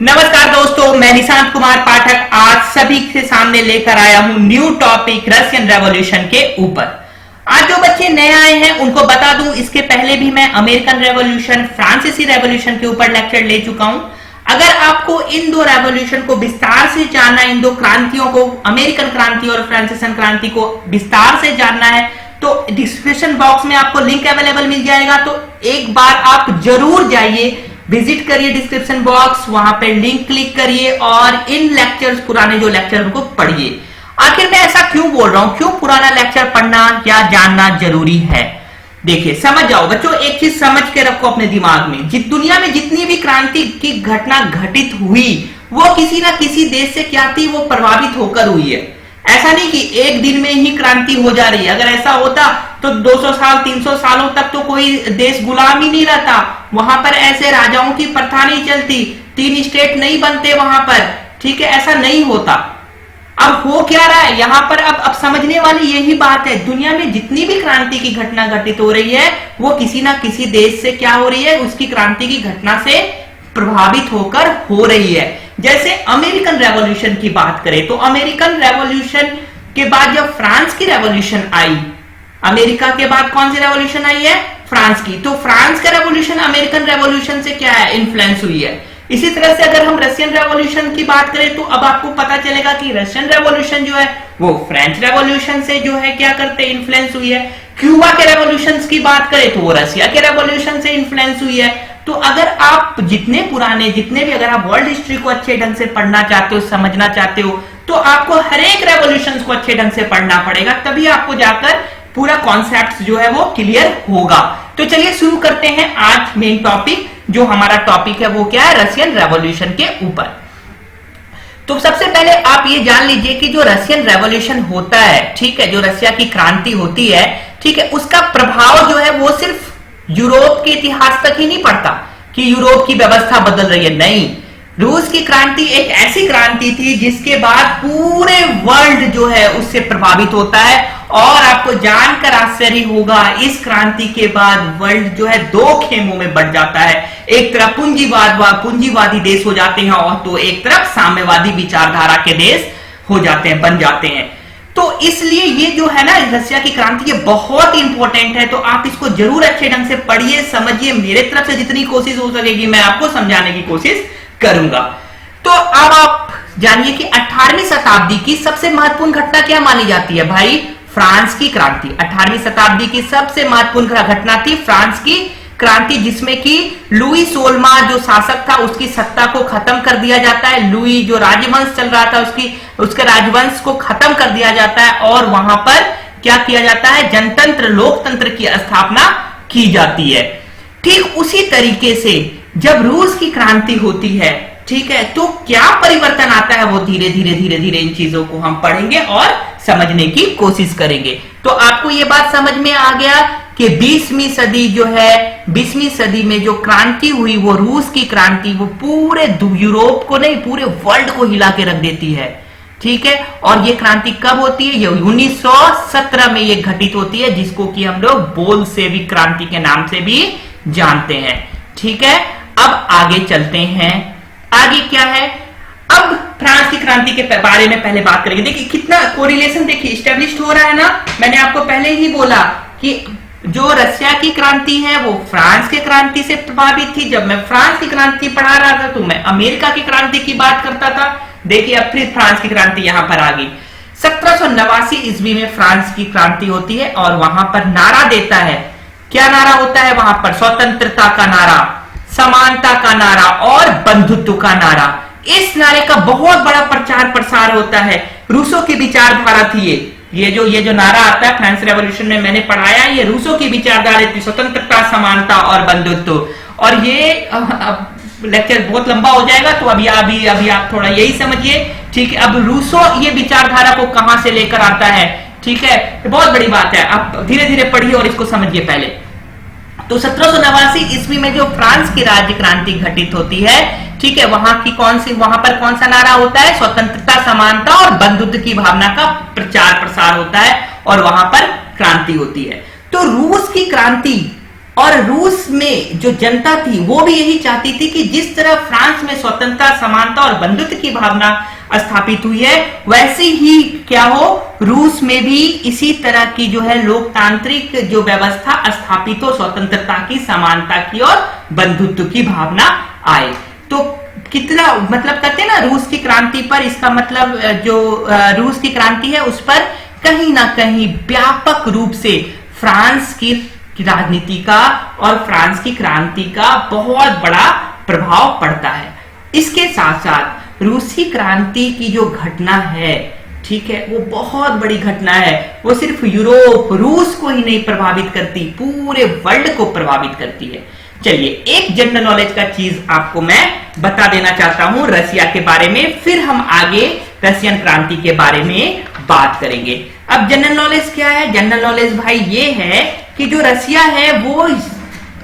नमस्कार दोस्तों, मैं निशांत कुमार पाठक आज सभी के सामने लेकर आया हूं न्यू टॉपिक रशियन रेवोल्यूशन के ऊपर। आज जो बच्चे नए आए हैं उनको बता दूं, इसके पहले भी मैं अमेरिकन रेवोल्यूशन, फ्रांसीसी रेवोल्यूशन के ऊपर लेक्चर ले चुका हूं। अगर आपको इन दो रेवोल्यूशन को विस्तार से जानना, इन दो क्रांतियों को, अमेरिकन क्रांति और फ्रांसीसी क्रांति को विस्तार से जानना है तो डिस्क्रिप्शन बॉक्स में आपको लिंक अवेलेबल मिल जाएगा। तो एक बार आप जरूर जाइए, विजिट करिए डिस्क्रिप्शन बॉक्स, वहां पे लिंक क्लिक करिए और इन लेक्चर्स, पुराने जो लेक्चर उनको पढ़िए। आखिर मैं ऐसा क्यों बोल रहा हूं, क्यों पुराना लेक्चर पढ़ना या जानना जरूरी है? देखिए, समझ जाओ बच्चों, एक चीज समझ के रखो अपने दिमाग में। दुनिया में जितनी भी क्रांति की घटना घटित हुई वो किसी ना किसी देश से क्या थी, वो प्रभावित होकर हुई है। ऐसा नहीं कि एक दिन में ही क्रांति हो जा रही है। अगर ऐसा होता तो 200 साल 300 सालों तक तो कोई देश गुलाम ही नहीं रहता। वहां पर ऐसे राजाओं की प्रथा नहीं चलती, 3 स्टेट नहीं बनते वहां पर, ठीक है, ऐसा नहीं होता। अब हो क्या रहा है यहां पर, अब समझने वाली यही बात है। दुनिया में जितनी भी क्रांति की घटना घटित हो रही है वो किसी ना किसी देश से क्या हो रही है, उसकी क्रांति की घटना से प्रभावित होकर हो रही है। जैसे अमेरिकन रेवोल्यूशन की बात करें तो अमेरिकन रेवोल्यूशन के बाद जब फ्रांस की रेवोल्यूशन आई, अमेरिका के बाद कौन सी रेवोल्यूशन आई है? फ्रांस की। तो फ्रांस का रेवोल्यूशन अमेरिकन रेवोल्यूशन से क्या है, इन्फ्लुएंस हुई है। इसी तरह से अगर हम रशियन रेवोल्यूशन की बात करें तो अब आपको पता चलेगा कि रशियन रेवोल्यूशन जो है वो फ्रेंच रेवोल्यूशन से जो है क्या करते, इन्फ्लुएंस हुई है। क्यूबा के रेवोल्यूशन की बात करें तो वो रशिया के रेवोल्यूशन से इन्फ्लुएंस हुई है। तो अगर आप जितने भी अगर आप वर्ल्ड हिस्ट्री को अच्छे ढंग से पढ़ना चाहते हो, समझना चाहते हो, तो आपको हर एक रेवोल्यूशन को अच्छे ढंग से पढ़ना पड़ेगा, तभी आपको जाकर पूरा कॉन्सेप्ट जो है वो क्लियर होगा। तो चलिए शुरू करते हैं आज मेन टॉपिक। जो हमारा टॉपिक है वो क्या है, रशियन रेवोल्यूशन के ऊपर। तो सबसे पहले आप ये जान लीजिए कि जो रशियन रेवोल्यूशन होता है, ठीक है, जो रशिया की क्रांति होती है, ठीक है, उसका प्रभाव जो है वो सिर्फ यूरोप के इतिहास तक ही नहीं पड़ता कि यूरोप की व्यवस्था बदल रही है। नहीं, रूस की क्रांति एक ऐसी क्रांति थी जिसके बाद पूरे वर्ल्ड जो है उससे प्रभावित होता है। और आपको जानकर आश्चर्य होगा, इस क्रांति के बाद वर्ल्ड जो है 2 खेमों में बढ़ जाता है। एक तरफ पूंजीवादी देश हो जाते हैं और तो एक तरफ साम्यवादी विचारधारा के देश हो जाते हैं, बन जाते हैं। तो इसलिए ये जो है ना रशिया की क्रांति, ये बहुत इंपॉर्टेंट है। तो आप इसको जरूर अच्छे ढंग से पढ़िए, समझिए। मेरे तरफ से जितनी कोशिश हो सकेगी मैं आपको समझाने की कोशिश करूंगा। तो अब आप जानिए कि 18वीं शताब्दी की सबसे महत्वपूर्ण घटना क्या मानी जाती है भाई? फ्रांस की क्रांति। 18वीं शताब्दी की सबसे महत्वपूर्ण घटना थी फ्रांस की क्रांति, जिसमें कि लुई 16वां जो शासक था उसकी सत्ता को खत्म कर दिया जाता है। लुई जो राजवंश चल रहा था उसके राजवंश को खत्म कर दिया जाता है और वहां पर क्या किया जाता है, जनतंत्र, लोकतंत्र की स्थापना की जाती है। ठीक उसी तरीके से जब रूस की क्रांति होती है, ठीक है, तो क्या परिवर्तन आता है वो धीरे धीरे इन चीजों को हम पढ़ेंगे और समझने की कोशिश करेंगे। तो आपको ये बात समझ में आ गया कि 20वीं सदी जो है, 20वीं सदी में जो क्रांति हुई वो रूस की क्रांति, वो पूरे यूरोप को नहीं, पूरे वर्ल्ड को हिला के रख देती है, ठीक है। और ये क्रांति कब होती है? ये 1917 में ये घटित होती है, जिसको कि हम लोग बोल्शेविक क्रांति के नाम से भी जानते हैं, ठीक है। अब आगे चलते हैं, आगे क्या है, अब फ्रांस की क्रांति के बारे में पहले बात करेंगे। देखिए कितना कोरिलेशन देखिए स्टैब्लिश्ड हो रहा है ना। मैंने आपको पहले ही बोला कि जो रशिया की क्रांति है वो फ्रांस की क्रांति से प्रभावित थी। जब मैं फ्रांस की क्रांति पढ़ा रहा था तो मैं अमेरिका की क्रांति की बात करता था। देखिए अब फिर फ्रांस की क्रांति यहां पर आ गई। 1789 ईस्वी में फ्रांस की क्रांति होती है और वहां पर नारा देता है, क्या नारा होता है वहां पर? स्वतंत्रता का नारा, समानता का नारा और बंधुत्व का नारा। इस नारे का बहुत बड़ा प्रचार प्रसार होता है। रूसों की विचारधारा थी ये जो नारा आता है फ्रांस रेवोल्यूशन में, मैंने पढ़ाया, ये रूसों की विचारधारा थी, स्वतंत्रता, समानता और बंधुत्व। और ये लेक्चर बहुत लंबा हो जाएगा तो अभी आप थोड़ा यही समझिए, ठीक है। अब रूसों ये विचारधारा को कहां से लेकर आता है, ठीक है, बहुत बड़ी बात है। आप धीरे धीरे पढ़िए और इसको समझिए पहले। तो 1789 ईस्वी में जो फ्रांस की राज्य क्रांति घटित होती है, ठीक है, वहां पर कौन सा नारा होता है? स्वतंत्रता, समानता और बंधुत्व की भावना का प्रचार प्रसार होता है और वहां पर क्रांति होती है। तो रूस की क्रांति और रूस में जो जनता थी वो भी यही चाहती थी कि जिस तरह फ्रांस में स्वतंत्रता, समानता और बंधुत्व की भावना स्थापित हुई है, वैसे ही क्या हो रूस में भी इसी तरह की जो है लोकतांत्रिक जो व्यवस्था स्थापित हो, स्वतंत्रता की, समानता की और बंधुत्व की भावना आए। तो कितना मतलब कहते हैं ना रूस की क्रांति पर, इसका मतलब जो रूस की क्रांति है उस पर कहीं ना कहीं व्यापक रूप से फ्रांस की राजनीति का और फ्रांस की क्रांति का बहुत बड़ा प्रभाव पड़ता है। इसके साथ साथ रूसी क्रांति की जो घटना है, ठीक है, वो बहुत बड़ी घटना है। वो सिर्फ यूरोप, रूस को ही नहीं प्रभावित करती, पूरे वर्ल्ड को प्रभावित करती है। चलिए एक जनरल नॉलेज का चीज आपको मैं बता देना चाहता हूं रसिया के बारे में, फिर हम आगे रशियन क्रांति के बारे में बात करेंगे। अब जनरल नॉलेज क्या है? जनरल नॉलेज भाई ये है कि जो रसिया है वो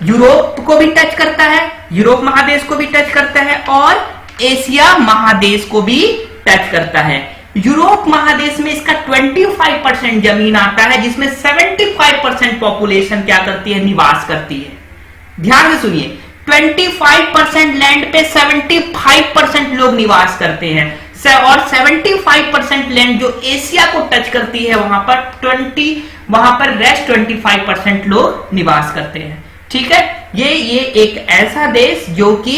यूरोप को भी टच करता है, यूरोप महादेश को भी टच करता है और एशिया महादेश को भी टच करता है। यूरोप महादेश में इसका 25% जमीन आता है, जिसमें 75% पॉपुलेशन क्या करती है? निवास करती है। ध्यान से सुनिए, 25% लैंड पे 75% लोग निवास करते हैं और 75% लैंड जो एशिया को टच करती है वहां पर रेस्ट 25% लोग निवास करते हैं। ठीक है, ये एक ऐसा देश जो कि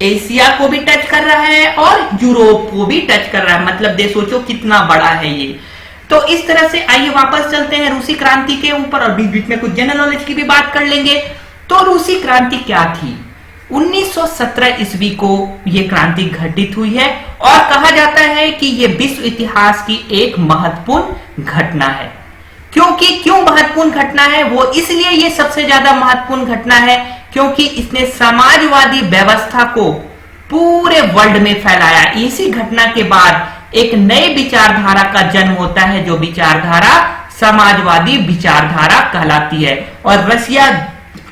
एशिया को भी टच कर रहा है और यूरोप को भी टच कर रहा है, मतलब देश सोचो कितना बड़ा है ये। तो इस तरह से आइए वापस चलते हैं रूसी क्रांति के ऊपर और बीच बीच में कुछ जनरल नॉलेज की भी बात कर लेंगे। तो रूसी क्रांति क्या थी? 1917 ईस्वी को यह क्रांति घटित हुई है और कहा जाता है कि यह विश्व इतिहास की एक महत्वपूर्ण घटना है। क्यों महत्वपूर्ण घटना है? वो इसलिए ये सबसे ज्यादा महत्वपूर्ण घटना है क्योंकि इसने समाजवादी व्यवस्था को पूरे वर्ल्ड में फैलाया। इसी घटना के बाद एक नए विचारधारा का जन्म होता है, जो विचारधारा समाजवादी विचारधारा कहलाती है। और रसिया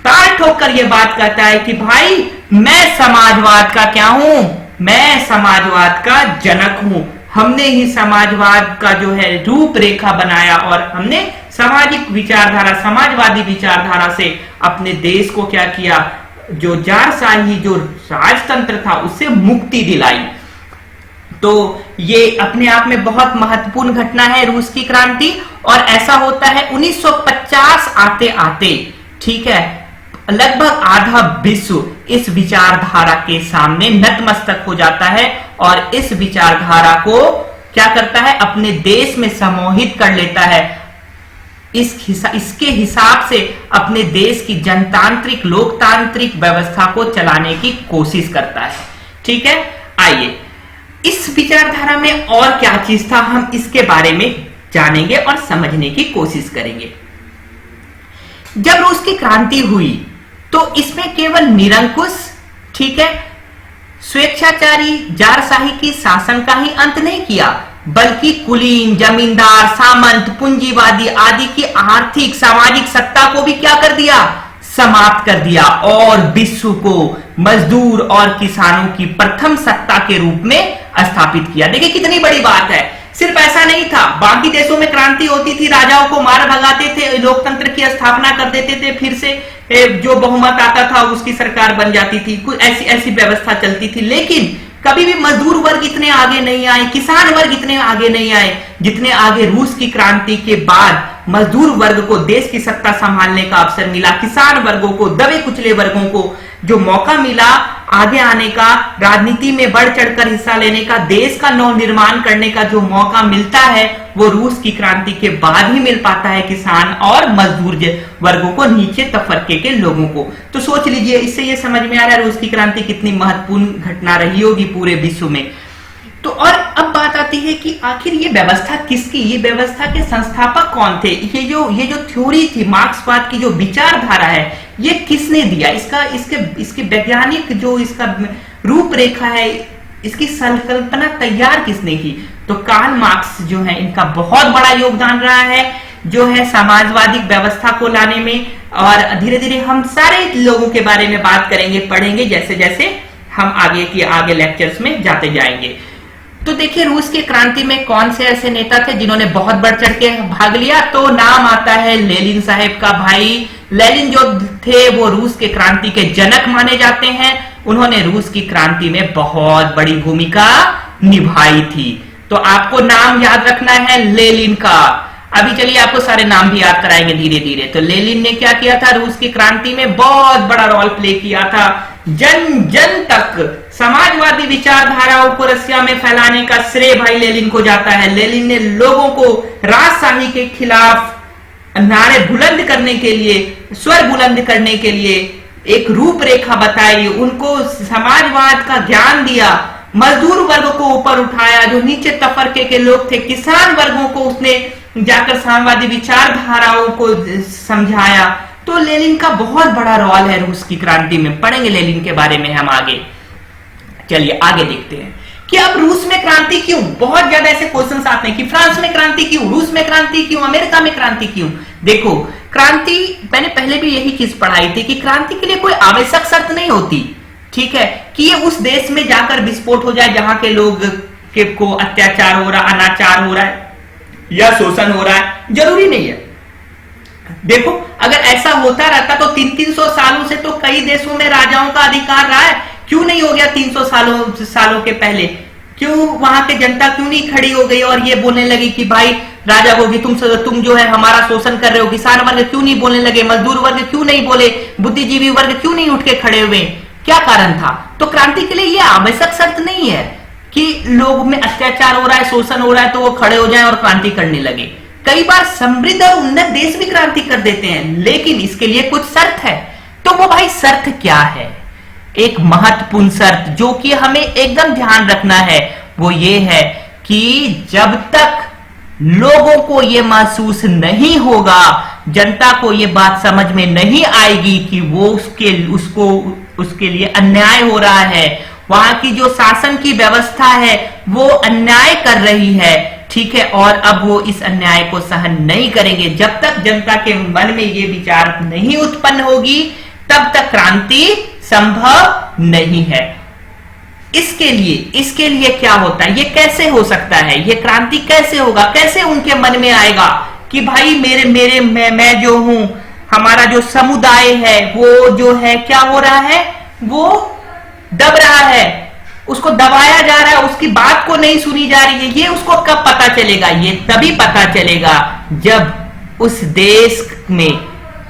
ताल ठोककर यह बात कहता है कि भाई मैं समाजवाद का क्या हूं? मैं समाजवाद का जनक हूं। हमने ही समाजवाद का जो है रूपरेखा बनाया और हमने सामाजिक विचारधारा, समाजवादी विचारधारा से अपने देश को क्या किया? जो जारशाही, जो राजतंत्र था, उससे मुक्ति दिलाई। तो ये अपने आप में बहुत महत्वपूर्ण घटना है रूस की क्रांति। और ऐसा होता है 1950 आते आते, ठीक है, लगभग आधा विश्व इस विचारधारा के सामने नतमस्तक हो जाता है और इस विचारधारा को क्या करता है? अपने देश में समूहित कर लेता है। इसके हिसाब से अपने देश की जनतांत्रिक, लोकतांत्रिक व्यवस्था को चलाने की कोशिश करता है। ठीक है, आइए इस विचारधारा में और क्या चीज था, हम इसके बारे में जानेंगे और समझने की कोशिश करेंगे। जब रूस की क्रांति हुई तो इसमें केवल निरंकुश, ठीक है, स्वेच्छाचारी जारशाही की शासन का ही अंत नहीं किया, बल्कि कुलीन, जमींदार, सामंत, पूंजीवादी आदि की आर्थिक सामाजिक सत्ता को भी क्या कर दिया? समाप्त कर दिया और विश्व को मजदूर और किसानों की प्रथम सत्ता के रूप में स्थापित किया। देखिए कितनी बड़ी बात है। सिर्फ ऐसा नहीं था, बाकी देशों में क्रांति होती थी, राजाओं को मार भगाते थे, लोकतंत्र की स्थापना कर देते थे, फिर से जो बहुमत आता था उसकी सरकार बन जाती थी, कुछ ऐसी व्यवस्था चलती थी। लेकिन कभी भी मजदूर वर्ग इतने आगे नहीं आए, किसान वर्ग इतने आगे नहीं आए जितने आगे रूस की क्रांति के बाद मजदूर वर्ग को देश की सत्ता संभालने का अवसर मिला, किसान वर्गों को, दबे कुचले वर्गों को जो मौका मिला आगे आने का, राजनीति में बढ़ चढ़कर हिस्सा लेने का, देश का नव निर्माण करने का जो मौका मिलता है वो रूस की क्रांति के बाद ही मिल पाता है किसान और मजदूर वर्गों को, नीचे तबके के लोगों को। तो सोच लीजिए, इससे ये समझ में आ रहा है रूस की क्रांति कितनी महत्वपूर्ण घटना रही होगी पूरे विश्व में। तो और अब बात आती है कि आखिर ये व्यवस्था किसकी? ये व्यवस्था के संस्थापक कौन थे? ये जो थ्योरी थी, मार्क्सवाद की जो विचारधारा है, ये किसने दिया? इसके वैज्ञानिक जो इसका रूपरेखा है, इसकी संकल्पना तैयार किसने की? तो कार्ल मार्क्स जो है, इनका बहुत बड़ा योगदान रहा है जो है समाजवादी व्यवस्था को लाने में। और धीरे धीरे हम सारे लोगों के बारे में बात करेंगे, पढ़ेंगे जैसे जैसे हम आगे लेक्चर्स में जाते जाएंगे। तो देखिए रूस की क्रांति में कौन से ऐसे नेता थे जिन्होंने बहुत बढ़ चढ़ के भाग लिया? तो नाम आता है लेनिन साहेब का, भाई लेनिन जो थे वो रूस के क्रांति के जनक माने जाते हैं। उन्होंने रूस की क्रांति में बहुत बड़ी भूमिका निभाई थी। तो आपको नाम याद रखना है लेनिन का। अभी चलिए आपको सारे नाम भी याद कराएंगे धीरे धीरे। तो लेनिन ने क्या किया था, रूस की क्रांति में बहुत बड़ा रोल प्ले किया था। जन जन तक समाजवादी विचारधाराओं को रसिया में फैलाने का श्रेय भाई लेनिन को जाता है। लेनिन ने लोगों को राजशाही के खिलाफ नारे बुलंद करने के लिए, स्वर बुलंद करने के लिए एक रूपरेखा बताई, उनको समाजवाद का ज्ञान दिया, मजदूर वर्ग को ऊपर उठाया, जो नीचे तबके के लोग थे, किसान वर्गों को उसने जाकर साम्यवादी विचारधाराओं को समझाया। तो लेनिन का बहुत बड़ा रोल है रूस की क्रांति में। पढ़ेंगे लेनिन के बारे में हम आगे। चलिए आगे देखते हैं कि अब रूस में क्रांति क्यों। बहुत ज्यादा ऐसे क्वेश्चंस आते हैं कि फ्रांस में क्रांति क्यों, रूस में क्रांति क्यों, अमेरिका में क्रांति क्यों। देखो, क्रांति मैंने पहले भी यही चीज पढ़ाई थी कि क्रांति के लिए कोई आवश्यक शर्त नहीं होती, ठीक है, कि ये उस देश में जाकर विस्फोट हो जाए जहां के लोग के को अत्याचार हो रहा, अनाचार हो रहा है या शोषण हो रहा है। जरूरी नहीं है। देखो, अगर ऐसा होता रहता तो 300 सालों से तो कई देशों में राजाओं का अधिकार रहा है। क्यों नहीं हो गया 300 सालों के पहले? क्यों वहां के जनता क्यों नहीं खड़ी हो गई और ये बोलने लगी कि भाई राजा होगी, तुम जो है हमारा शोषण कर रहे हो। किसान वर्ग क्यों नहीं बोलने लगे, मजदूर वर्ग क्यों नहीं बोले, बुद्धिजीवी वर्ग क्यों नहीं उठ के खड़े हुए? क्या कारण था? तो क्रांति के लिए यह आवश्यक शर्त नहीं है कि लोग में अत्याचार हो रहा है, शोषण हो रहा है तो वो खड़े हो जाएं और क्रांति करने लगे। कई बार समृद्ध और उन्नत देश भी क्रांति कर देते हैं, लेकिन इसके लिए कुछ शर्त है। तो वो भाई शर्त क्या है? एक महत्वपूर्ण शर्त जो कि हमें एकदम ध्यान रखना है वो ये है कि जब तक लोगों को ये महसूस नहीं होगा, जनता को ये बात समझ में नहीं आएगी कि वो उसके लिए अन्याय हो रहा है, वहां की जो शासन की व्यवस्था है वो अन्याय कर रही है, ठीक है, और अब वो इस अन्याय को सहन नहीं करेंगे। जब तक जनता के मन में ये विचार नहीं उत्पन्न होगी तब तक क्रांति संभव नहीं है। इसके लिए क्या होता है, ये कैसे हो सकता है, ये क्रांति कैसे होगा, कैसे उनके मन में आएगा कि भाई मैं जो हूं, हमारा जो समुदाय है वो जो है क्या हो रहा है, वो दब रहा है, उसको दबाया जा रहा है, उसकी बात को नहीं सुनी जा रही है। ये उसको कब पता चलेगा? ये तभी पता चलेगा जब उस देश में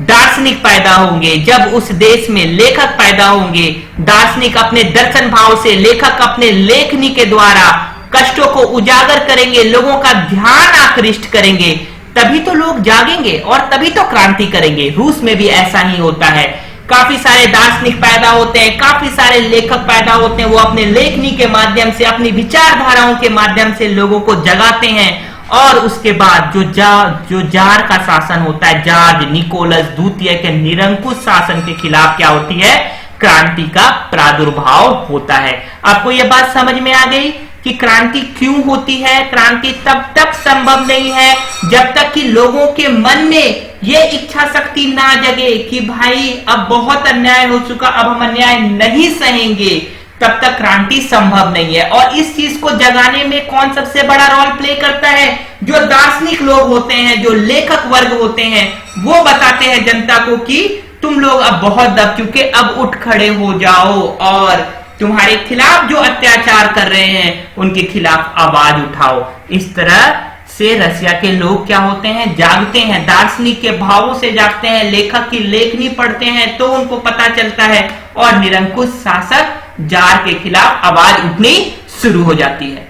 दार्शनिक पैदा होंगे, जब उस देश में लेखक पैदा होंगे। दार्शनिक अपने दर्शन भाव से, लेखक अपने लेखनी के द्वारा कष्टों को उजागर करेंगे, लोगों का ध्यान आकृष्ट करेंगे, तभी तो लोग जागेंगे और तभी तो क्रांति करेंगे। रूस में भी ऐसा ही होता है। काफी सारे दार्शनिक पैदा होते हैं, काफी सारे लेखक पैदा होते हैं, वो अपने लेखनी के माध्यम से, अपनी विचारधाराओं के माध्यम से लोगों को जगाते हैं। और उसके बाद जो जार का शासन होता है, जॉर्ज निकोलस द्वितीय के निरंकुश शासन के खिलाफ क्या होती है, क्रांति का प्रादुर्भाव होता है। आपको यह बात समझ में आ गई कि क्रांति क्यों होती है? क्रांति तब तक संभव नहीं है जब तक कि लोगों के मन में ये इच्छा शक्ति ना जगे कि भाई अब बहुत अन्याय हो चुका, अब हम अन्याय नहीं सहेंगे, तब तक क्रांति संभव नहीं है। और इस चीज को जगाने में कौन सबसे बड़ा रोल प्ले करता है? जो दार्शनिक लोग होते हैं, जो लेखक वर्ग होते हैं, वो बताते हैं जनता को कि तुम लोग अब बहुत दब चुके, अब उठ खड़े हो जाओ और तुम्हारे खिलाफ जो अत्याचार कर रहे हैं उनके खिलाफ आवाज उठाओ। इस तरह से रसिया के लोग क्या होते हैं, जागते हैं, दार्शनिक के भावों से जागते हैं, लेखक की लेखनी पढ़ते हैं तो उनको पता चलता है और निरंकुश शासक जार के खिलाफ आवाज उठनी शुरू हो जाती है।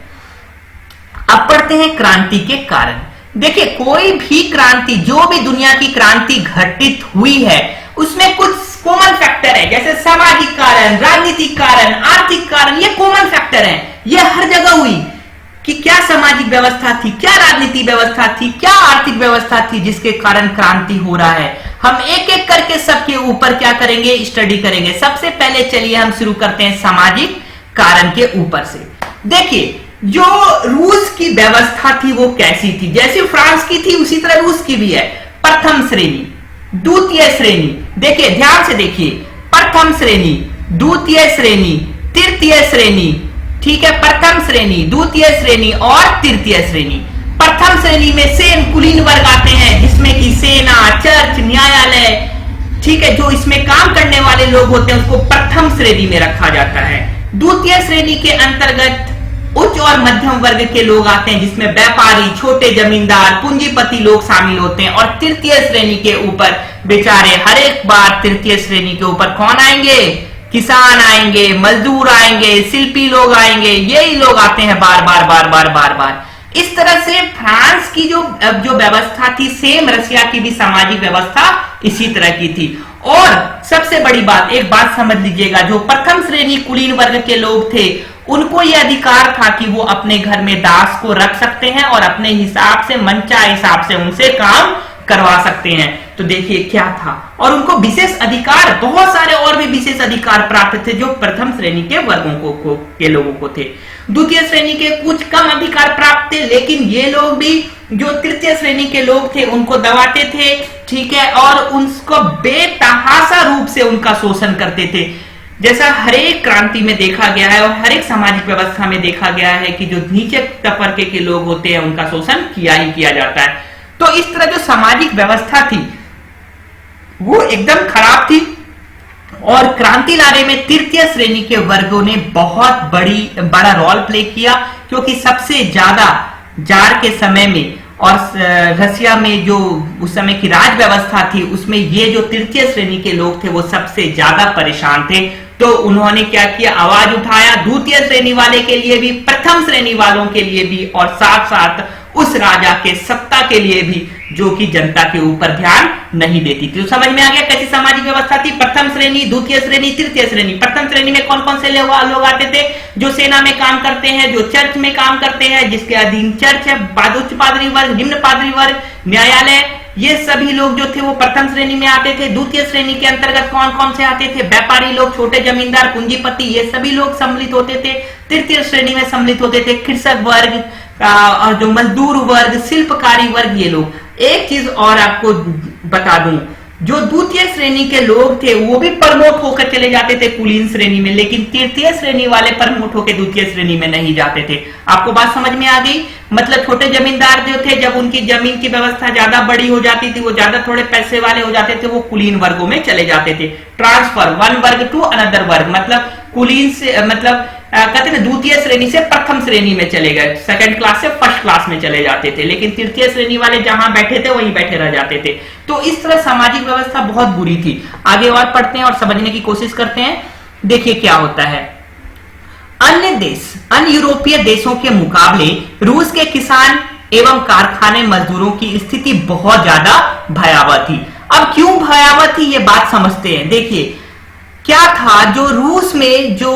अब पढ़ते हैं क्रांति के कारण। देखिए, कोई भी क्रांति, जो भी दुनिया की क्रांति घटित हुई है, उसमें कुछ कॉमन फैक्टर है, जैसे सामाजिक कारण, राजनीतिक कारण, आर्थिक कारण, ये कॉमन फैक्टर है। ये हर जगह हुई कि क्या सामाजिक व्यवस्था थी, क्या राजनीतिक व्यवस्था थी, क्या आर्थिक व्यवस्था थी जिसके कारण क्रांति हो रहा है। हम एक एक करके सबके ऊपर क्या करेंगे, स्टडी करेंगे। सबसे पहले चलिए हम शुरू करते हैं सामाजिक कारण के ऊपर से। देखिए, जो रूस की व्यवस्था थी वो कैसी थी? जैसी फ्रांस की थी उसी तरह रूस की भी है। प्रथम श्रेणी, द्वितीय श्रेणी, देखिए ध्यान से देखिए, प्रथम श्रेणी, द्वितीय श्रेणी, तृतीय श्रेणी, ठीक है, प्रथम श्रेणी, द्वितीय श्रेणी और तृतीय श्रेणी। प्रथम श्रेणी में कुलीन वर्ग आते हैं, जिसमें कि सेना, चर्च, न्यायालय, ठीक है, जो इसमें काम करने वाले लोग होते हैं उसको प्रथम श्रेणी में रखा जाता है। द्वितीय श्रेणी के अंतर्गत उच्च और मध्यम वर्ग के लोग आते हैं, जिसमें व्यापारी, छोटे जमींदार, पूंजीपति लोग शामिल होते हैं। और तृतीय श्रेणी के ऊपर बेचारे हर एक बार तृतीय श्रेणी के ऊपर कौन आएंगे? किसान आएंगे, मजदूर आएंगे, शिल्पी लोग आएंगे, यही लोग आते हैं बार बार बार बार बार बार। इस तरह से फ्रांस की जो व्यवस्था थी, सेम रशिया की भी सामाजिक व्यवस्था इसी तरह की थी। और सबसे बड़ी बात, एक बात समझ लीजिएगा, जो प्रथम श्रेणी कुलीन वर्ग के लोग थे उनको यह अधिकार था कि वो अपने घर में दास को रख सकते हैं और अपने हिसाब से, मनचाहे हिसाब से उनसे काम करवा सकते हैं। तो देखिए क्या था, और उनको विशेष अधिकार, बहुत सारे और भी विशेष अधिकार प्राप्त थे जो प्रथम श्रेणी के वर्गों के लोगों को थे। द्वितीय श्रेणी के कुछ कम अधिकार प्राप्त थे, लेकिन ये लोग भी जो तृतीय श्रेणी के लोग थे उनको दबाते थे, ठीक है, और उनको बेतहाशा रूप से उनका शोषण करते थे। जैसा हरेक क्रांति में देखा गया है और हर एक सामाजिक व्यवस्था में देखा गया है कि जो नीचे तबके के लोग होते हैं उनका शोषण किया ही किया जाता है। तो इस तरह जो सामाजिक व्यवस्था थी वो एकदम खराब थी, और क्रांति लाने में तृतीय श्रेणी के वर्गों ने बहुत बड़ा रोल प्ले किया, क्योंकि सबसे ज्यादा जार के समय में और रशिया में जो उस समय की राज व्यवस्था थी उसमें ये जो तृतीय श्रेणी के लोग थे वो सबसे ज्यादा परेशान थे। तो उन्होंने क्या किया, आवाज उठाया द्वितीय श्रेणी वाले के लिए भी, प्रथम श्रेणी वालों के लिए भी, और साथ साथ उस राजा के सत्ता के लिए भी जो कि जनता के ऊपर ध्यान नहीं देती थी। तो समझ में आ गया कैसी सामाजिक व्यवस्था थी? प्रथम श्रेणी, द्वितीय श्रेणी, तृतीय श्रेणी। प्रथम श्रेणी में कौन कौन से लोग आते थे? जो सेना में काम करते हैं, जो चर्च में काम करते हैं, जिसके अधीन चर्च है, उच्च पादरी वर्ग, निम्न पादरी वर्ग, न्यायालय, ये सभी लोग जो थे वो प्रथम श्रेणी में आते थे। द्वितीय श्रेणी के अंतर्गत कौन कौन से आते थे? व्यापारी लोग, छोटे जमींदार, पूंजीपति, ये सभी लोग सम्मिलित होते थे। तृतीय श्रेणी में सम्मिलित होते थे कृषक वर्ग और जो मजदूर वर्ग, शिल्पकारी वर्ग, ये लोग। एक चीज और आपको बता दूं, जो द्वितीय श्रेणी के लोग थे वो भी प्रमोट होकर चले जाते थे कुलीन श्रेणी में, लेकिन तृतीय श्रेणी वाले प्रमोट होकर द्वितीय श्रेणी में नहीं जाते थे। आपको बात समझ में आ गई? मतलब छोटे जमींदार जो थे, जब उनकी जमीन की व्यवस्था ज्यादा बड़ी हो जाती थी, वो ज्यादा थोड़े पैसे वाले हो जाते थे, वो कुलीन वर्गों में चले जाते थे। ट्रांसफर वन वर्ग टू अनदर वर्ग, मतलब कुलीन से, मतलब कहते हैं द्वितीय श्रेणी से प्रथम श्रेणी में चले गए, सेकंड क्लास से फर्स्ट क्लास में चले जाते थे, लेकिन तृतीय श्रेणी वाले जहां बैठे थे वहीं बैठे रह जाते थे। तो इस तरह सामाजिक व्यवस्था बहुत बुरी थी। आगे और पढ़ते हैं और समझने की कोशिश करते हैं। देखिए क्या होता है, अन्य देश, अन्य यूरोपीय देशों के मुकाबले रूस के किसान एवं कारखाने मजदूरों की स्थिति बहुत ज्यादा भयावह थी। अब क्यों भयावह थी ये बात समझते हैं। देखिए क्या था, जो रूस में जो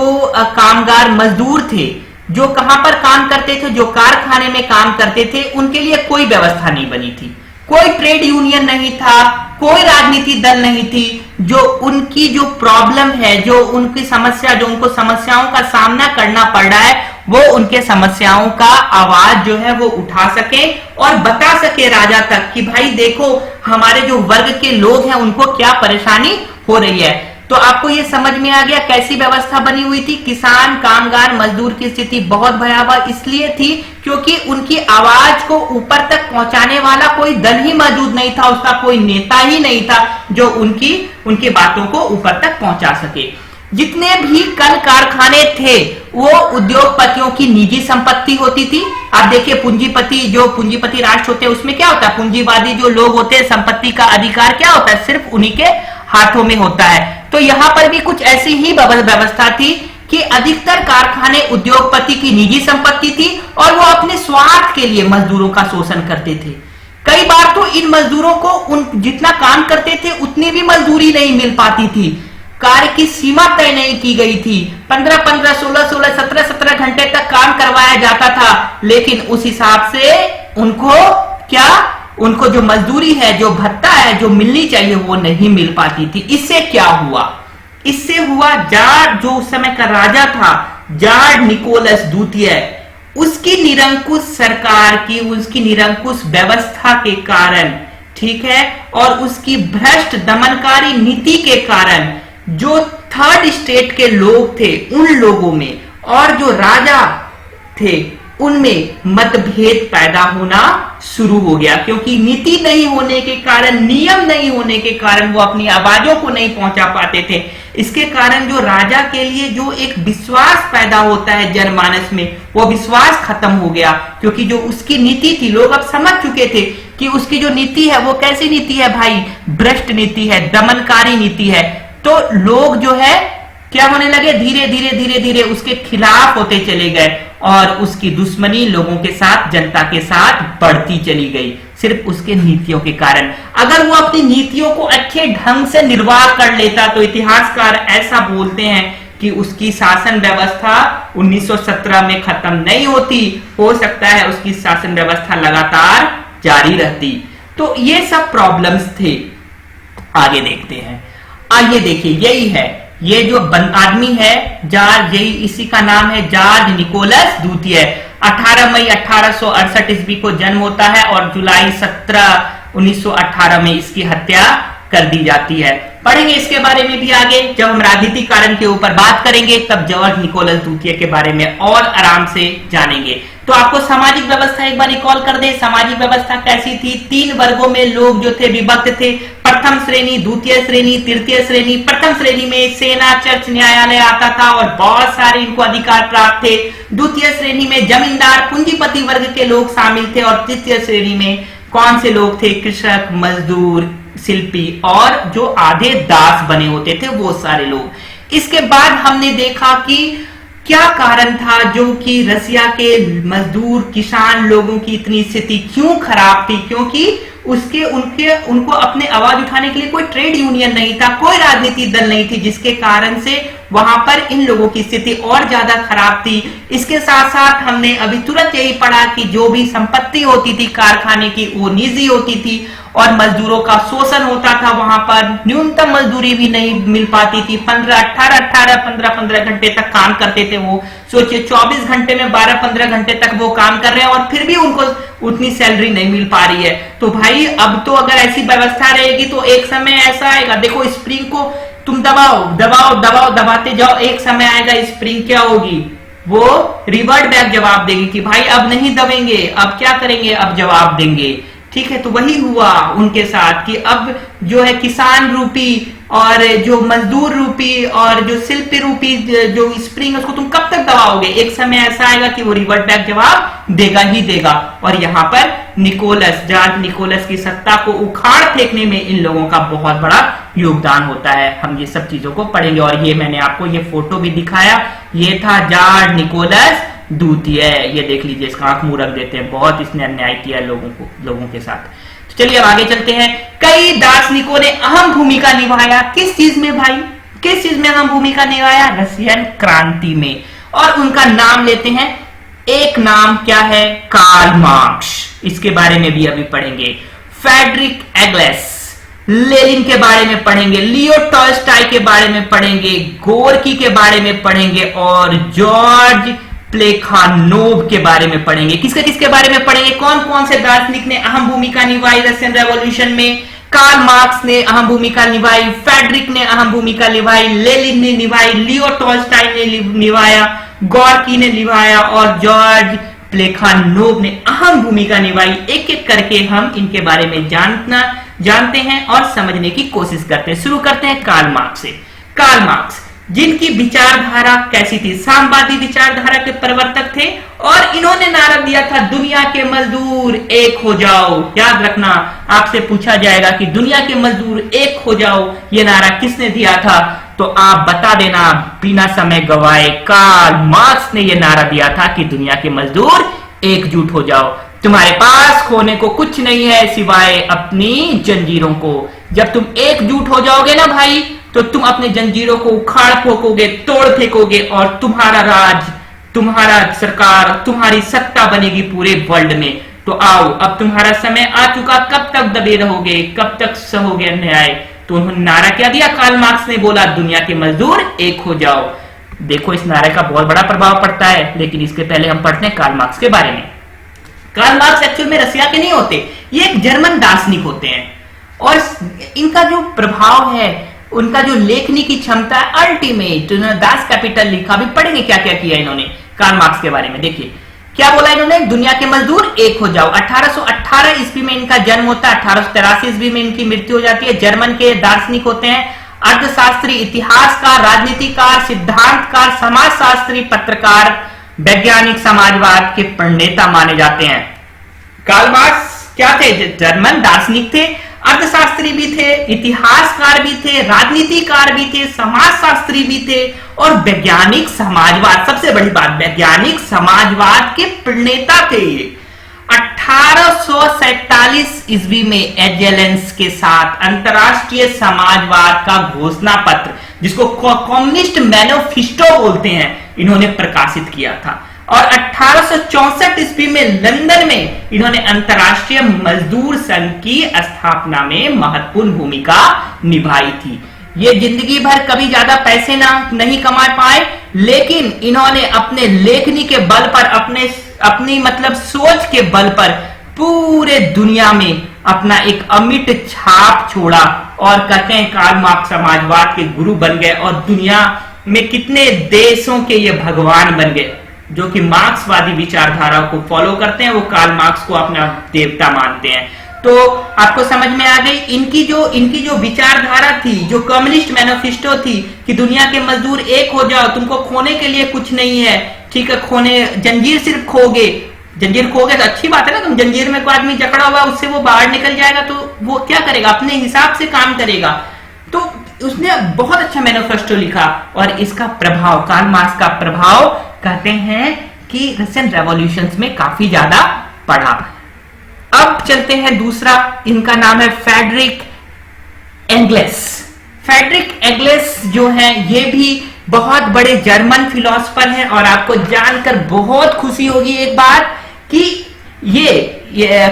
कामगार मजदूर थे, जो कहां पर काम करते थे, जो कारखाने में काम करते थे, उनके लिए कोई व्यवस्था नहीं बनी थी, कोई ट्रेड यूनियन नहीं था, कोई राजनीति दल नहीं थी, जो उनकी जो प्रॉब्लम है, जो उनकी समस्या, जो उनको समस्याओं का सामना करना पड़ रहा है, वो उनके समस्याओं का आवाज जो है वो उठा सके और बता सके राजा तक कि भाई देखो हमारे जो वर्ग के लोग हैं उनको क्या परेशानी हो रही है। तो आपको ये समझ में आ गया कैसी व्यवस्था बनी हुई थी। किसान, कामगार, मजदूर की स्थिति बहुत भयावह इसलिए थी क्योंकि उनकी आवाज को ऊपर तक पहुंचाने वाला कोई दल ही मौजूद नहीं था, उसका कोई नेता ही नहीं था जो उनकी बातों को ऊपर तक पहुंचा सके। जितने भी कल कारखाने थे वो उद्योगपतियों की निजी संपत्ति होती थी। आप देखिए पूंजीपति, जो पूंजीपति राष्ट्र होते हैं उसमें क्या होता है, पूंजीवादी जो लोग होते हैं संपत्ति का अधिकार क्या होता है, सिर्फ उन्हीं के हाथों में होता है। तो यहां पर भी कुछ ऐसी ही व्यवस्था थी कि अधिकतर कारखाने उद्योगपति की निजी संपत्ति थी और वो अपने स्वार्थ के लिए मजदूरों का शोषण करते थे। कई बार तो इन मजदूरों को जितना काम करते थे उतनी भी मजदूरी नहीं मिल पाती थी, कार्य की सीमा तय नहीं की गई थी, 15-15, 16-16, 17-17 घंटे तक काम करवाया जाता था, लेकिन उस हिसाब से उनको जो मजदूरी है, जो भत्ता है, जो मिलनी चाहिए वो नहीं मिल पाती थी। इससे क्या हुआ, इससे हुआ जार जो उस समय का राजा था, जार निकोलस द्वितीय, उसकी निरंकुश सरकार की, उसकी निरंकुश व्यवस्था के कारण, ठीक है, और उसकी भ्रष्ट दमनकारी नीति के कारण जो थर्ड स्टेट के लोग थे उन लोगों में और जो राजा थे उनमें मतभेद पैदा होना शुरू हो गया, क्योंकि नीति नहीं होने के कारण, नियम नहीं होने के कारण वो अपनी आवाजों को नहीं पहुंचा पाते थे। इसके कारण जो राजा के लिए जो एक विश्वास पैदा होता है जनमानस में, वो विश्वास खत्म हो गया, क्योंकि जो उसकी नीति थी, लोग अब समझ चुके थे कि उसकी जो नीति है वो कैसी नीति है भाई, भ्रष्ट नीति है, दमनकारी नीति है। तो लोग जो है क्या होने लगे, धीरे धीरे धीरे धीरे उसके खिलाफ होते चले गए और उसकी दुश्मनी लोगों के साथ, जनता के साथ बढ़ती चली गई, सिर्फ उसके नीतियों के कारण। अगर वो अपनी नीतियों को अच्छे ढंग से निर्वाह कर लेता तो इतिहासकार ऐसा बोलते हैं कि उसकी शासन व्यवस्था 1917 में खत्म नहीं होती, हो सकता है उसकी शासन व्यवस्था लगातार जारी रहती। तो ये सब प्रॉब्लम्स थे। आगे देखते हैं। आइए देखिए, यही है, ये जो आदमी है जॉर्ज, यही इसी का नाम है जॉर्ज निकोलस द्वितीय। 18 मई 1868 ईस्वी को जन्म होता है और जुलाई 17 1918 में इसकी हत्या कर दी जाती है। पढ़ेंगे इसके बारे में भी आगे, जब हम राजनीतिक कारण के ऊपर बात करेंगे तब जॉर्ज निकोलस द्वितीय के बारे में और आराम से जानेंगे। तो आपको सामाजिक व्यवस्था एक बार रिकॉल कर दे। सामाजिक व्यवस्था कैसी थी? 3 वर्गों में लोग जो थे विभक्त थे। प्रथम श्रेणी, द्वितीय श्रेणी, तृतीय श्रेणी। प्रथम श्रेणी में सेना, चर्च, न्यायालय आता था और बहुत सारे इनको अधिकार प्राप्त थे। द्वितीय श्रेणी में जमींदार, पूंजीपति वर्ग के लोग शामिल थे और तृतीय श्रेणी में कौन से लोग थे? कृषक, मजदूर, शिल्पी और जो आधे दास बने होते थे वो सारे लोग। इसके बाद हमने देखा कि क्या कारण था जो कि रसिया के मजदूर, किसान लोगों की इतनी स्थिति क्यों खराब थी? क्योंकि उनको अपने आवाज उठाने के लिए कोई ट्रेड यूनियन नहीं था, कोई राजनीतिक दल नहीं थी, जिसके कारण से वहां पर इन लोगों की स्थिति और ज्यादा खराब थी। इसके साथ साथ हमने अभी तुरंत यही पढ़ा कि जो भी संपत्ति होती थी कारखाने की वो निजी होती थी और मजदूरों का शोषण होता था। वहां पर न्यूनतम मजदूरी भी नहीं मिल पाती थी। 15 घंटे तक काम करते थे वो। सोचिए 24 घंटे में 12-15 घंटे तक वो काम कर रहे हैं और फिर भी उनको उतनी सैलरी नहीं मिल पा रही है। तो भाई अब तो अगर ऐसी व्यवस्था रहेगी तो एक समय ऐसा आएगा, देखो स्प्रिंग को तुम दबाते जाओ, एक समय आएगा स्प्रिंग क्या होगी, वो रिवर्ट बैक जवाब देगी कि भाई अब नहीं दबेंगे, अब क्या करेंगे, अब जवाब देंगे। ठीक है, तो वही हुआ उनके साथ कि अब जो है किसान रूपी और जो मजदूर रूपी और जो शिल्पी रूपी जो स्प्रिंग, उसको तुम कब तक दबाओगे? एक समय ऐसा आएगा कि वो रिवर्ट बैक जवाब देगा ही देगा। और यहाँ पर जॉर्ज निकोलस की सत्ता को उखाड़ फेंकने में इन लोगों का बहुत बड़ा योगदान होता है। हम ये सब चीजों को पढ़ेंगे और ये मैंने आपको ये फोटो भी दिखाया, ये था जॉर्ज निकोलस द्वितीय। ये देख लीजिए, इसका आंख मुंह रख देते हैं, बहुत इसने अन्याय किया लोगों के साथ। तो चलिए अब आगे चलते हैं। कई दार्शनिकों ने अहम भूमिका निभाया। किस चीज में भाई? किस चीज में अहम भूमिका निभाया? रशियन क्रांति में। और उनका नाम लेते हैं। एक नाम क्या है? Karl Marx. इसके बारे में भी अभी पढ़ेंगे। फ्रेडरिक एंगेल्स, लेनिन के बारे में पढ़ेंगे, लियो टॉल्स्टॉय के बारे में पढ़ेंगे, गोर्की के बारे में पढ़ेंगे और जॉर्ज प्लेखानोव के बारे में पढ़ेंगे। किसके बारे में पढ़ेंगे? कौन कौन से दार्शनिक ने अहम भूमिका निभाई रशियन रेवोल्यूशन में? कार्ल मार्क्स ने अहम भूमिका निभाई, फ्रेडरिक ने अहम भूमिका निभाई, लेनिन ने निभाई, लियो टॉल्स्टॉय ने निभाया, गोर्की ने निभाया और जॉर्ज प्लेखानोव ने अहम भूमिका निभाई। एक एक करके हम इनके बारे में जानते हैं और समझने की कोशिश करते हैं। शुरू करते हैं कार्ल मार्क्स से। कार्ल मार्क्स जिनकी विचारधारा कैसी थी? साम्यवादी विचारधारा के प्रवर्तक थे और इन्होंने नारा दिया था दुनिया के मजदूर एक हो जाओ। याद रखना, आपसे पूछा जाएगा कि दुनिया के मजदूर एक हो जाओ, ये नारा किसने दिया था? तो आप बता देना बिना समय गवाए। कार्ल मार्क्स ने यह नारा दिया था कि दुनिया के मजदूर एकजुट हो जाओ, तुम्हारे पास खोने को कुछ नहीं है सिवाय अपनी जंजीरों को। जब तुम एकजुट हो जाओगे ना भाई, तो तुम अपने जंजीरों को उखाड़ फेंकोगे, तोड़ फेंकोगे और तुम्हारा राज, तुम्हारा सरकार, तुम्हारी सत्ता बनेगी पूरे वर्ल्ड में। तो आओ, अब तुम्हारा समय आ चुका। कब तक दबे रहोगे? कब तक सहोगे अन्याय? तो उन्होंने नारा क्या दिया? कार्ल मार्क्स ने बोला दुनिया के मजदूर एक हो जाओ। देखो, इस नारे का बहुत बड़ा प्रभाव पड़ता है, लेकिन इसके पहले हम पढ़ते हैं कार्ल मार्क्स के बारे में। कार्ल मार्क्स एक्चुअल में रसिया के नहीं होते, ये एक जर्मन दार्शनिक होते हैं और इनका जो प्रभाव है, उनका जो लेखनी की क्षमता है अल्टीमेट। दास कैपिटल लिखा, भी पढ़ेंगे क्या क्या किया इन्होंने कार्ल मार्क्स के बारे में। देखिए, क्या बोला इन्होंने? दुनिया के मजदूर एक हो जाओ। 1818 ईस्वी में इनका जन्म होता है, 1883 ईस्वी में इनकी मृत्यु हो जाती है। जर्मन के दार्शनिक होते हैं, अर्थशास्त्री, इतिहासकार, राजनीतिकार, सिद्धांतकार, समाजशास्त्री, पत्रकार, वैज्ञानिक, समाजवाद के प्रणेता माने जाते हैं। कार्ल मार्क्स क्या थे? जर्मन दार्शनिक थे, अर्थशास्त्री भी थे, इतिहासकार भी थे, राजनीतिकार भी थे, समाजशास्त्री भी थे और वैज्ञानिक समाजवाद, सबसे बड़ी बात, वैज्ञानिक समाजवाद के प्रणेता थे ये। 1847 ईस्वी में एजेलेंस के साथ अंतरराष्ट्रीय समाजवाद का घोषणा पत्र, जिसको कम्युनिस्ट मैनिफेस्टो बोलते हैं, इन्होंने प्रकाशित किया था। और 1864 ईस्वी में लंदन में इन्होंने अंतरराष्ट्रीय मजदूर संघ की स्थापना में महत्वपूर्ण भूमिका निभाई थी। ये जिंदगी भर कभी ज्यादा पैसे नहीं कमा पाए, लेकिन इन्होंने अपने लेखनी के बल पर, अपनी मतलब सोच के बल पर पूरे दुनिया में अपना एक अमिट छाप छोड़ा और कहते हैं कार्ल मार्क्स समाजवाद के गुरु बन गए और दुनिया में कितने देशों के ये भगवान बन गए। जो कि मार्क्सवादी विचारधारा को फॉलो करते हैं, वो कार्ल मार्क्स को अपना देवता मानते हैं। तो आपको समझ में आ गई इनकी जो विचारधारा थी, जो कम्युनिस्ट मैनिफेस्टो थी कि दुनिया के मजदूर एक हो जाओ, तुमको खोने के लिए कुछ नहीं है, ठीक है, जंजीर सिर्फ जंजीर खोगे तो अच्छी बात है ना, तुम जंजीर में कोई आदमी जकड़ा हुआ उससे वो बाहर निकल जाएगा तो वो क्या करेगा? अपने हिसाब से काम करेगा। तो उसने बहुत अच्छा मैनिफेस्टो लिखा और इसका प्रभाव, कार्ल मार्क्स का प्रभाव कहते हैं कि रशियन रेवोल्यूशन में काफी ज्यादा पड़ा। अब चलते हैं दूसरा, इनका नाम है फ्रेडरिक एंगेल्स। फ्रेडरिक एंगेल्स जो है ये भी बहुत बड़े जर्मन फिलोसोफर हैं और आपको जानकर बहुत खुशी होगी एक बात कि ये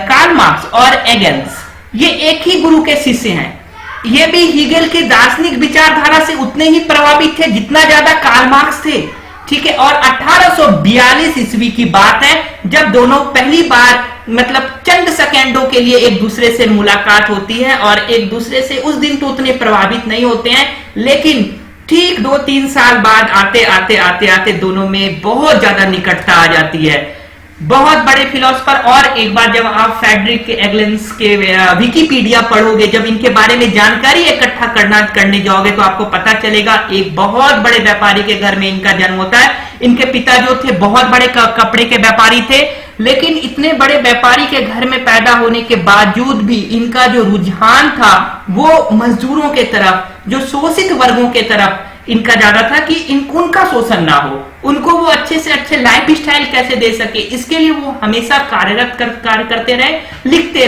कार्ल मार्क्स और एंगेल्स ये एक ही गुरु के शिष्य हैं। ये भी हीगेल के दार्शनिक विचारधारा से उतने ही प्रभावित थे जितना ज्यादा कार्ल मार्क्स थे, ठीक है। और 1842 ईस्वी की बात है जब दोनों पहली बार मतलब चंद सेकेंडों के लिए एक दूसरे से मुलाकात होती है और एक दूसरे से उस दिन तो उतने प्रभावित नहीं होते हैं, लेकिन ठीक 2-3 साल बाद आते दोनों में बहुत ज्यादा निकटता आ जाती है। बहुत बड़े फिलोसोफर। और एक बार जब आप फ्रेडरिक एंगेल्स के विकिपीडिया पढ़ोगे, जब इनके बारे में जानकारी इकट्ठा करने जाओगे तो आपको पता चलेगा एक बहुत बड़े व्यापारी के घर में इनका जन्म होता है। इनके पिता जो थे बहुत बड़े कपड़े के व्यापारी थे, लेकिन इतने बड़े व्यापारी के घर में पैदा होने के बावजूद भी इनका जो रुझान था वो मजदूरों के तरफ, जो शोषित वर्गों के तरफ इनका ज्यादा था कि उनका शोषण ना हो, उनको वो अच्छे से अच्छे लाइफ स्टाइल कैसे दे सके, इसके लिए वो हमेशा कार्य करते रहे, लिखते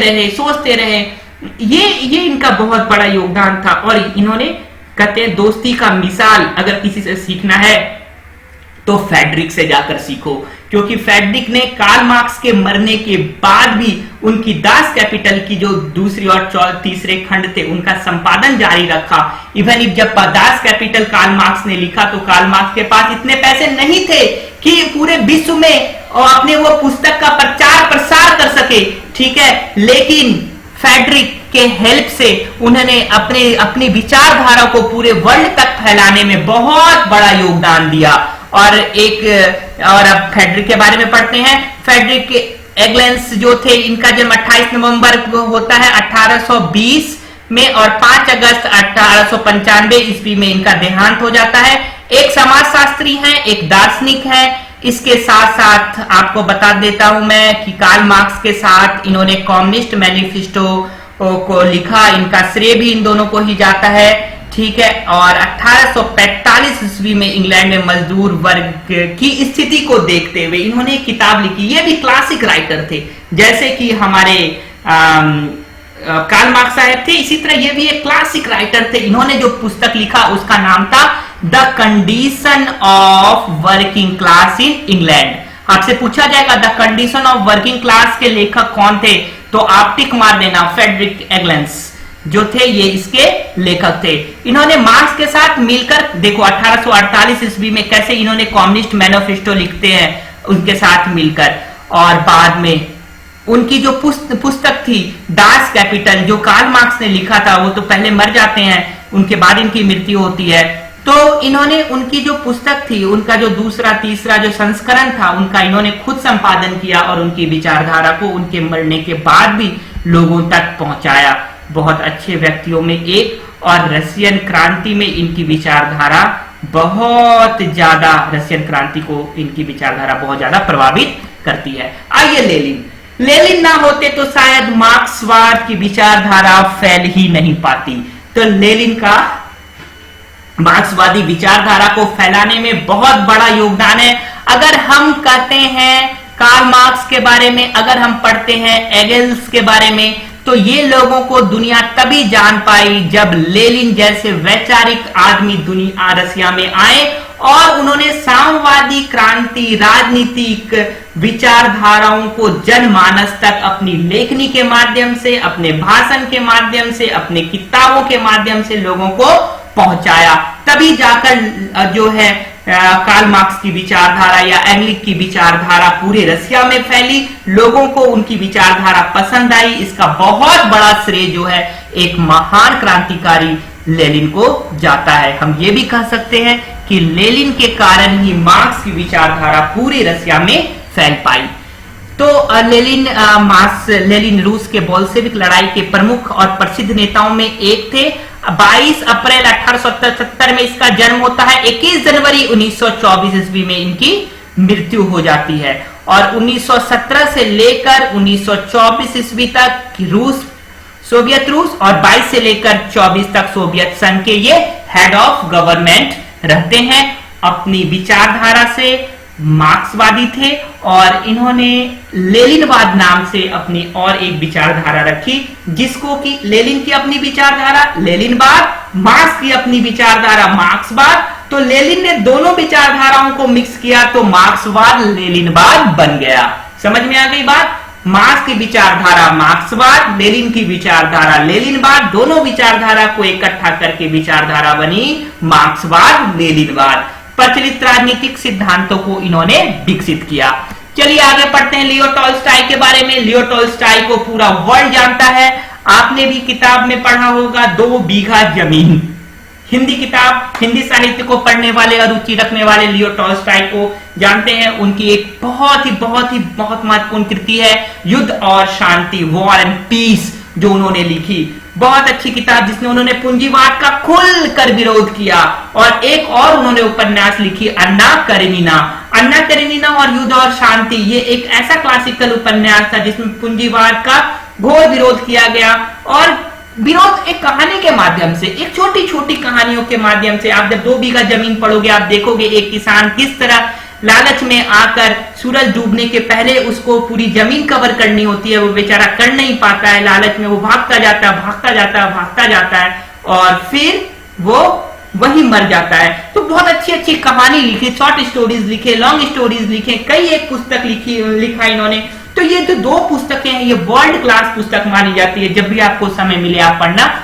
रहे, सोचते रहे। ये इनका बहुत बड़ा योगदान था। और इन्होंने कहते हैं दोस्ती का मिसाल अगर किसी से सीखना है तो फ्रेडरिक से जाकर सीखो, क्योंकि फ्रेडरिक ने कार्ल मार्क्स के मरने के बाद भी उनकी दास कैपिटल की जो दूसरी और तीसरे खंड थे उनका संपादन जारी रखा। इवन जब दास कैपिटल कार्ल मार्क्स ने लिखा तो कार्ल मार्क्स के पास इतने पैसे नहीं थे कि पूरे विश्व में अपने वो पुस्तक का प्रचार प्रसार कर सके, ठीक है। लेकिन फ्रेडरिक के हेल्प से उन्होंने अपनी विचारधारा को पूरे वर्ल्ड तक फैलाने में बहुत बड़ा योगदान दिया। और अब फ्रेडरिक के बारे में पढ़ते हैं। फ्रेडरिक एंगेल्स जो थे इनका जन्म 28 नवंबर को होता है 1820 में और 5 अगस्त 1895 ईस्वी में इनका देहांत हो जाता है। एक समाजशास्त्री हैं, एक दार्शनिक हैं। इसके साथ साथ आपको बता देता हूं मैं कि कार्ल मार्क्स के साथ इन्होंने कम्युनिस्ट मैनिफेस्टो को लिखा, इनका श्रेय भी इन दोनों को ही जाता है, ठीक है। और 1845 ईस्वी में इंग्लैंड में मजदूर वर्ग की स्थिति को देखते हुए इन्होंने एक किताब लिखी। ये भी क्लासिक राइटर थे, जैसे कि हमारे कार्ल मार्क्स साहब थे, इसी तरह ये भी एक क्लासिक राइटर थे। इन्होंने जो पुस्तक लिखा उसका नाम था the condition of working class in England. आपसे पूछा जाएगा the condition of working class के लेखक कौन थे, तो आप टिक मार देना। फ्रेडरिक एंगेल्स जो थे ये इसके लेखक थे। इन्होंने मार्क्स के साथ मिलकर देखो 1848 ईस्वी में कैसे इन्होंने कम्युनिस्ट मैनिफेस्टो लिखते हैं उनके साथ मिलकर। और बाद में उनकी जो पुस्तक थी दास कैपिटल जो कार्ल मार्क्स ने लिखा था, वो तो पहले मर जाते हैं, उनके बाद इनकी मृत्यु होती है, तो इन्होंने उनकी जो पुस्तक थी, उनका जो दूसरा तीसरा जो संस्करण था, उनका इन्होंने खुद संपादन किया और उनकी विचारधारा को उनके मरने के बाद भी लोगों तक पहुंचाया। बहुत अच्छे व्यक्तियों में एक, और रशियन क्रांति में इनकी विचारधारा बहुत ज्यादा, रशियन क्रांति को इनकी विचारधारा बहुत ज्यादा प्रभावित करती है। आइए लेनिन ना होते तो शायद मार्क्सवाद की विचारधारा फैल ही नहीं पाती। तो लेनिन का मार्क्सवादी विचारधारा को फैलाने में बहुत बड़ा योगदान है। अगर हम कहते हैं कार्ल मार्क्स के बारे में, अगर हम पढ़ते हैं एंगेल्स के बारे में, तो ये लोगों को दुनिया तभी जान पाई जब लेनिन जैसे वैचारिक आदमी दुनिया रशिया में आए और उन्होंने साम्यवादी क्रांति, राजनीतिक विचारधाराओं को जनमानस तक अपनी लेखनी के माध्यम से, अपने भाषण के माध्यम से, अपने किताबों के माध्यम से लोगों को पहुंचाया। तभी जाकर जो है कार्ल मार्क्स की विचारधारा या एंगलिक की विचारधारा पूरे रशिया में फैली, लोगों को उनकी विचारधारा पसंद आई। इसका बहुत बड़ा श्रेय जो है एक महान क्रांतिकारी लेनिन को जाता है। हम ये भी कह सकते हैं कि लेनिन के कारण ही मार्क्स की विचारधारा पूरे रशिया में फैल पाई। तो लेनिन रूस के बोल्शेविक लड़ाई के प्रमुख और प्रसिद्ध नेताओं में एक थे। 22 अप्रैल 1877 में इसका जन्म होता है। 21 जनवरी 1924 ईस्वी में इनकी मृत्यु हो जाती है और 1917 से लेकर 1924 ईस्वी तक रूस, सोवियत रूस, और 22 से लेकर 24 तक सोवियत संघ के ये हेड ऑफ गवर्नमेंट रहते हैं। अपनी विचारधारा से मार्क्सवादी थे और इन्होंने लेनिनवाद नाम से अपनी और एक विचारधारा रखी, जिसको कि लेनिन की अपनी विचारधारा लेनिनवाद, मार्क्स की अपनी विचारधारा मार्क्सवाद। तो लेनिन ने दोनों विचारधाराओं को मिक्स किया तो मार्क्सवाद लेनिनवाद बन गया। समझ में आ गई बात? मार्क्स की विचारधारा मार्क्सवाद, लेनिन की विचारधारा लेनिनवाद, दोनों विचारधारा को इकट्ठा करके विचारधारा बनी मार्क्सवाद लेनिनवाद। प्रचलित राजनीतिक सिद्धांतों को इन्होंने विकसित किया। चलिए आगे पढ़ते हैं लियो टॉल्स्टॉय के बारे में। लियो टॉल्स्टॉय को पूरा वर्ल्ड जानता है। आपने भी किताब में पढ़ा होगा 2 बीघा जमीन, हिंदी किताब, हिंदी साहित्य को पढ़ने वाले और रुचि रखने वाले लियो टॉल्स्टॉय को जानते हैं। उनकी एक बहुत महत्वपूर्ण कृति है युद्ध और शांति, वॉर एंड पीस, जो उन्होंने लिखी। बहुत अच्छी किताब जिसने उन्होंने पूंजीवाद का खुलकर विरोध किया। और एक और उन्होंने उपन्यास लिखी अन्ना करेनिना। अन्ना करेनिना और युद्ध और शांति, ये एक ऐसा क्लासिकल उपन्यास था जिसमें पूंजीवाद का घोर विरोध किया गया। और विरोध एक कहानी के माध्यम से, एक छोटी छोटी कहानियों के माध्यम से। आप जब 2 बीघा जमीन पढ़ोगे आप देखोगे एक किसान किस तरह लालच में आकर सूरज डूबने के पहले उसको पूरी जमीन कवर करनी होती है, वो बेचारा कर नहीं पाता है। लालच में वो भागता जाता है और फिर वो वही मर जाता है। तो बहुत अच्छी कहानी लिखी, शॉर्ट स्टोरीज लिखे, लॉन्ग स्टोरीज लिखे, कई एक पुस्तक लिखा इन्होंने। तो ये जो 2 पुस्तकें हैं ये वर्ल्ड क्लास पुस्तक मानी जाती है। जब भी आपको समय मिले आप पढ़ना।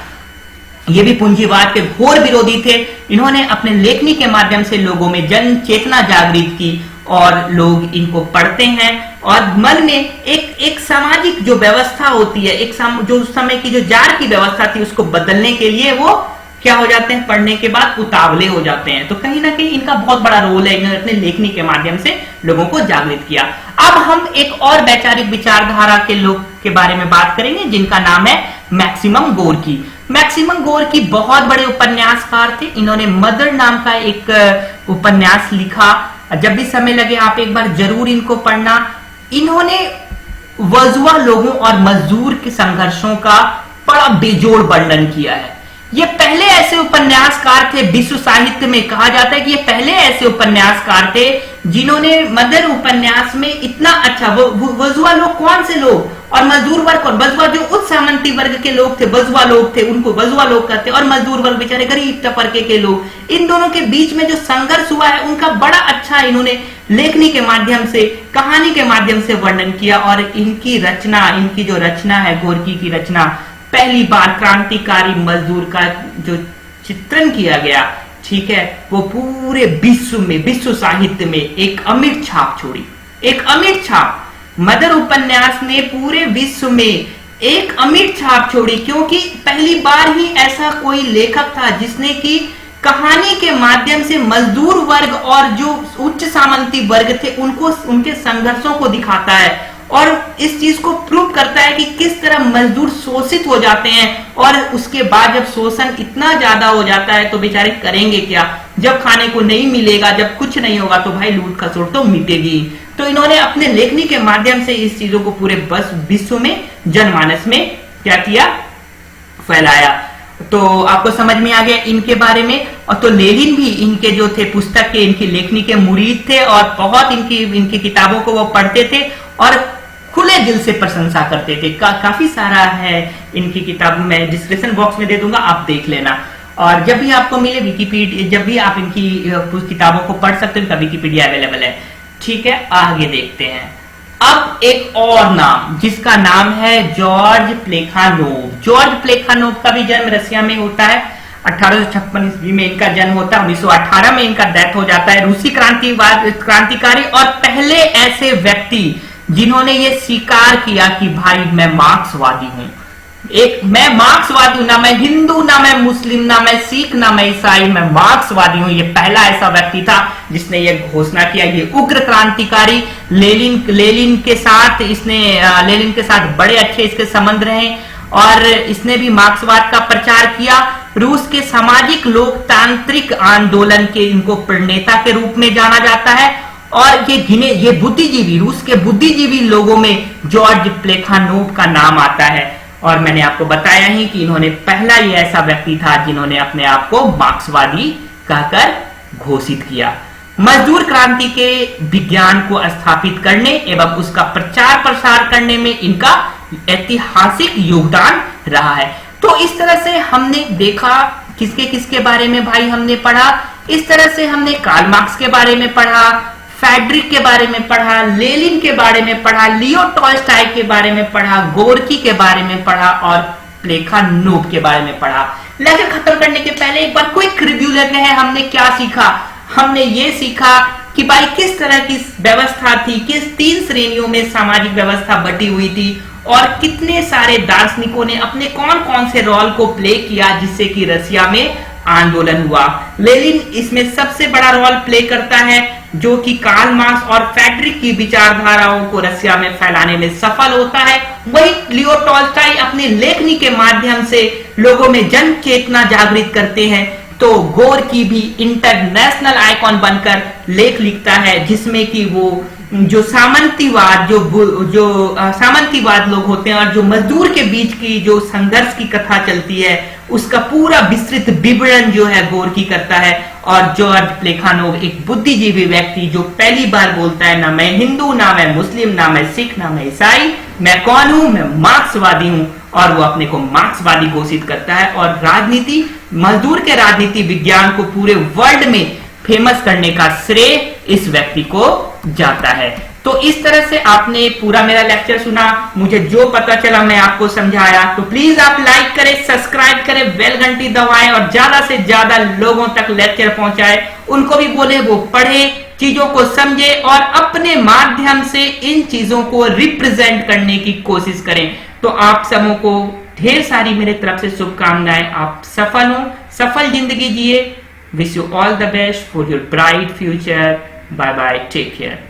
ये भी पूंजीवाद के घोर विरोधी थे। इन्होंने अपने लेखनी के माध्यम से लोगों में जन चेतना जागृत की और लोग इनको पढ़ते हैं और मन में एक सामाजिक जो व्यवस्था होती है, जो उस समय की जो जार की व्यवस्था थी उसको बदलने के लिए वो क्या हो जाते हैं, पढ़ने के बाद उतावले हो जाते हैं। तो कहीं ना कहीं इनका बहुत बड़ा रोल है, इन्होंने अपने लेखनी के माध्यम से लोगों को जागृत किया। अब हम एक और वैचारिक विचारधारा के लोग के बारे में बात करेंगे जिनका नाम है मैक्सिमम गोर्की। मैक्सिमम गोर्की बहुत बड़े उपन्यासकार थे। इन्होंने मदर नाम का एक उपन्यास लिखा। जब भी समय लगे आप एक बार जरूर इनको पढ़ना। इन्होंने वर्जुआ लोगों और मजदूर के संघर्षों का बड़ा बेजोड़ वर्णन किया है। ये पहले ऐसे उपन्यासकार थे, विश्व साहित्य में कहा जाता है कि ये पहले ऐसे उपन्यासकार थे जिन्होंने मदर उपन्यास में इतना अच्छा, वर्जुआ लोग कौन से लोग और मजदूर वर्ग कौन, वर्जुआ जो उच्च सामंती वर्ग के लोग थे, वर्जुआ लोग थे, उनको वर्जुआ लोग कहते, और मजदूर वर्ग बेचारे गरीब तबके के लोग, इन दोनों के बीच में जो संघर्ष हुआ है उनका बड़ा अच्छा इन्होंने लेखनी के माध्यम से, कहानी के माध्यम से वर्णन किया। और इनकी रचना, इनकी जो रचना है गोर्की की रचना, पहली बार क्रांतिकारी मजदूर का जो चित्रण किया गया, ठीक है, वो पूरे विश्व में, विश्व साहित्य में एक अमिट छाप छोड़ी, एक अमिट छाप। मदर उपन्यास ने पूरे विश्व में एक अमिट छाप छोड़ी, क्योंकि पहली बार ही ऐसा कोई लेखक था जिसने की कहानी के माध्यम से मजदूर वर्ग और जो उच्च सामंती वर्ग थे उनको, उनके संघर्षों को दिखाता है और इस चीज को प्रूव करता है कि किस तरह मजदूर शोषित हो जाते हैं और उसके बाद जब शोषण इतना ज्यादा हो जाता है तो बेचारे करेंगे क्या, जब खाने को नहीं मिलेगा, जब कुछ नहीं होगा तो भाई लूट खसोट तो मिटेगी। तो इन्होंने अपने लेखनी के माध्यम से इस चीजों को पूरे बस विश्व में, जनमानस में क्या किया, फैलाया। तो आपको समझ में आ गया इनके बारे में। और तो लेनिन भी इनके जो थे पुस्तक के, इनकी लेखनी के मुरीद थे और बहुत इनकी किताबों को वो पढ़ते थे और खुले दिल से प्रशंसा करते थे। काफी सारा है इनकी किताब, मैं डिस्क्रिप्शन बॉक्स में दे दूंगा, आप देख लेना। और जब भी आपको मिले विकिपीडिया, जब भी आप इनकी किताबों को पढ़ सकते हो, इनका विकिपीडिया अवेलेबल है। ठीक है, आगे देखते हैं। अब एक और नाम, जिसका नाम है जॉर्ज प्लेखानोव। जॉर्ज प्लेखानोव का भी जन्म रसिया में होता है। 1856 ईस्वी में इनका जन्म होता है, 1918 में इनका डेथ हो जाता है। रूसी क्रांतिकारी और पहले ऐसे व्यक्ति जिन्होंने ये स्वीकार किया कि भाई मैं मार्क्सवादी हूं। मैं मार्क्सवादी हूं, ना मैं हिंदू, ना मैं मुस्लिम, ना मैं सिख, ना मैं ईसाई, मैं मार्क्सवादी हूं। ये पहला ऐसा व्यक्ति था जिसने ये घोषणा किया। ये उग्र क्रांतिकारी लेनिन के साथ बड़े अच्छे इसके संबंध रहे और इसने भी मार्क्सवाद का प्रचार किया। रूस के सामाजिक लोकतांत्रिक आंदोलन के इनको प्रणेता के रूप में जाना जाता है और ये बुद्धिजीवी, रूस के बुद्धिजीवी लोगों में जॉर्ज प्लेखानोव का नाम आता है। और मैंने आपको बताया ही कि इन्होंने पहला ये ऐसा व्यक्ति था जिन्होंने अपने आप को मार्क्सवादी कहकर घोषित किया। मजदूर क्रांति के विज्ञान को स्थापित करने एवं उसका प्रचार प्रसार करने में इनका ऐतिहासिक योगदान रहा है। तो इस तरह से हमने देखा किसके किसके बारे में भाई हमने पढ़ा। इस तरह से हमने कार्ल मार्क्स के बारे में पढ़ा, फ्रेडरिक के बारे में पढ़ा, लेनिन के बारे में पढ़ा, लियो टॉल्स्टॉय के बारे में पढ़ा, गोर्की के बारे में पढ़ा और प्लेखानोव के बारे में पढ़ा। लेक्चर खत्म करने के पहले एक बार क्विक रिव्यू लेते हैं। हमने क्या सीखा? हमने ये सीखा कि भाई किस तरह की व्यवस्था थी, किस 3 श्रेणियों में सामाजिक व्यवस्था बटी हुई थी और कितने सारे दार्शनिकों ने अपने कौन कौन से रोल को प्ले किया जिससे कि रसिया में आंदोलन हुआ। लेनिन इसमें सबसे बड़ा रोल प्ले करता है जो कि कार्ल मार्क्स और फ्रेडरिक की विचारधाराओं को रसिया में फैलाने में सफल होता है। वही लियो टॉल्स्टॉय अपने लेखनी के माध्यम से लोगों में जन चेतना जागृत करते हैं। तो गोर्की भी इंटरनेशनल आइकॉन बनकर लेख लिखता है जिसमें कि वो जो सामंतीवाद सामंतीवाद लोग होते हैं और जो मजदूर के बीच की जो संघर्ष की कथा चलती है उसका पूरा विस्तृत विवरण जो है गोर्की करता है। और जॉर्ज प्लेखानोव एक बुद्धिजीवी व्यक्ति जो पहली बार बोलता है ना मैं हिंदू, ना मैं मुस्लिम, ना मैं सिख, ना मैं ईसाई, मैं कौन हूं, मैं मार्क्सवादी हूं। और वो अपने को मार्क्सवादी घोषित करता है और राजनीति, मजदूर के राजनीति विज्ञान को पूरे वर्ल्ड में फेमस करने का श्रेय इस व्यक्ति को जाता है। तो इस तरह से आपने पूरा मेरा लेक्चर सुना, मुझे जो पता चला मैं आपको समझाया। तो प्लीज आप लाइक करें, सब्सक्राइब करें, बेल घंटी दबाएं और ज्यादा से ज्यादा लोगों तक लेक्चर पहुंचाएं। उनको भी बोले वो पढ़े, चीजों को समझे और अपने माध्यम से इन चीजों को रिप्रेजेंट करने की कोशिश करें। तो आप सबों को ढेर सारी मेरे तरफ से शुभकामनाएं। आप सफल हो, सफल जिंदगी जिए। Wish you all the best for your bright future. Bye bye, take care.